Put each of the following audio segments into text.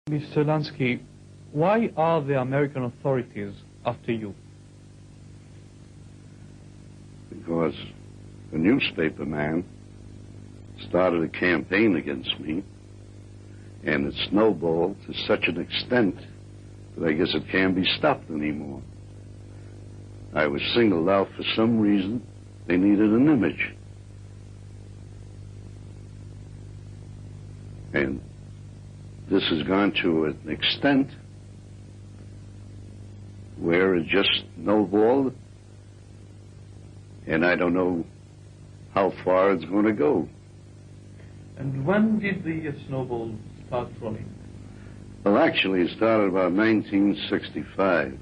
Mr. Lansky, why are the American authorities after you? Because a newspaper man started a campaign against me, and it snowballed to such an extent that I guess it can't be stopped anymore. I was singled out for some reason. They needed an image. And this has gone to an extent where it just snowballed, and I don't know how far it's going to go. And when did the snowball start rolling? Well, actually, it started about 1965,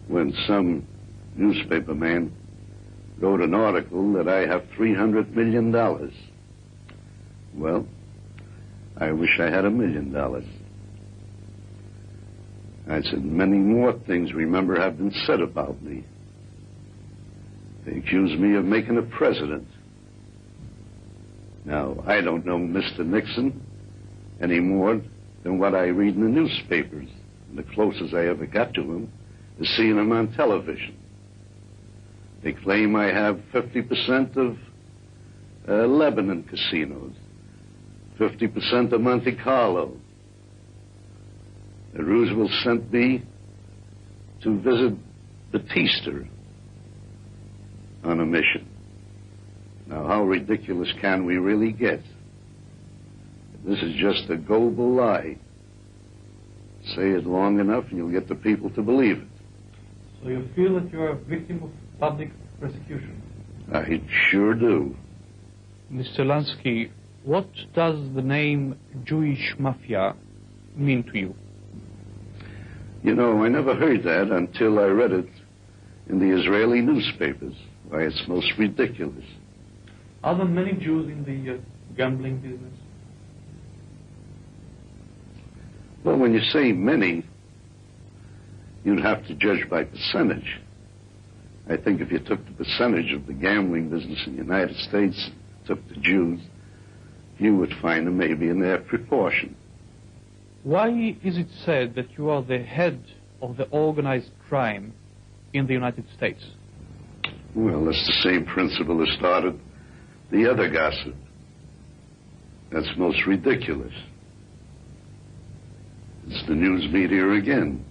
when some newspaper man wrote an article that I have $300 million. Well, I wish I had $1 million. I said many more things, remember, have been said about me. They accused me of making a president. Now, I don't know Mr. Nixon any more than what I read in the newspapers. And the closest I ever got to him is seeing him on television. They claim I have 50% of Lebanon casinos, 50% of Monte Carlo. Roosevelt sent me to visit Batista on a mission. Now, how ridiculous can we really get? This is just a global lie. Say it long enough and you'll get the people to believe it. So you feel that you're a victim of public persecution? I sure do. Mr. Lansky, what does the name Jewish Mafia mean to you? You know, I never heard that until I read it in the Israeli newspapers. Why, it's most ridiculous. Are there many Jews in the gambling business? Well, when you say many, you'd have to judge by percentage. I think if you took the percentage of the gambling business in the United States, took the Jews, you would find them maybe in their proportion. Why is it said that you are the head of the organized crime in the United States? Well, that's the same principle that started the other gossip. That's most ridiculous. It's the news media again.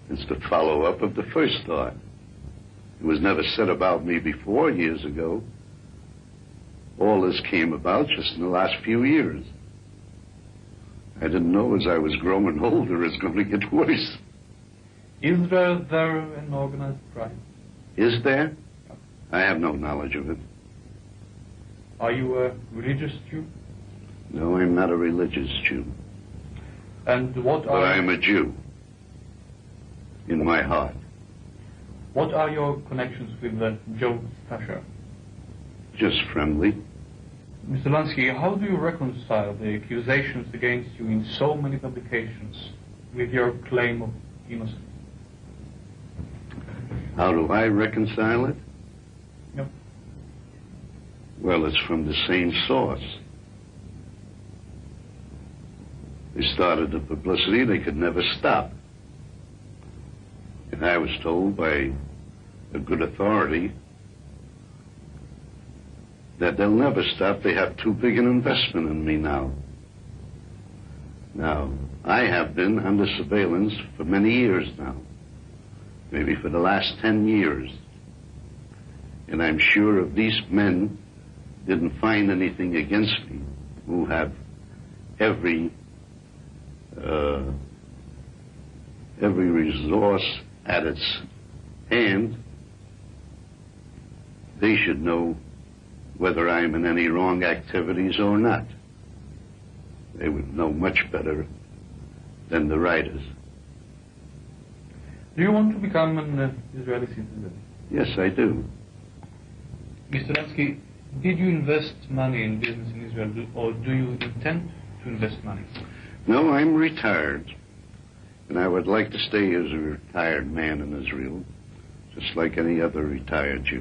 It's the follow-up of the first thought. It was never said about me before, years ago. All this came about just in the last few years. I didn't know as I was growing older it's going to get worse. Is there an organized crime? Is there? I have no knowledge of it. Are you a religious Jew? No, I'm not a religious Jew. And what are... But I'm a Jew. In my heart. What are your connections with Joe Stasher? Just friendly. Mr. Lansky, how do you reconcile the accusations against you in so many publications with your claim of innocence? How do I reconcile it? Yep. Well, it's from the same source. They started the publicity they could never stop. And I was told by a good authority that they'll never stop. They have too big an investment in me now. Now, I have been under surveillance for many years now, maybe for the last 10 years. And I'm sure if these men didn't find anything against me, who have every resource at its hand, they should know whether I'm in any wrong activities or not. They would know much better than the writers. Do you want to become an Israeli citizen? Yes, I do. Mr. Lansky, did you invest money in business in Israel, or do you intend to invest money? No, I'm retired. And I would like to stay as a retired man in Israel, just like any other retired Jew.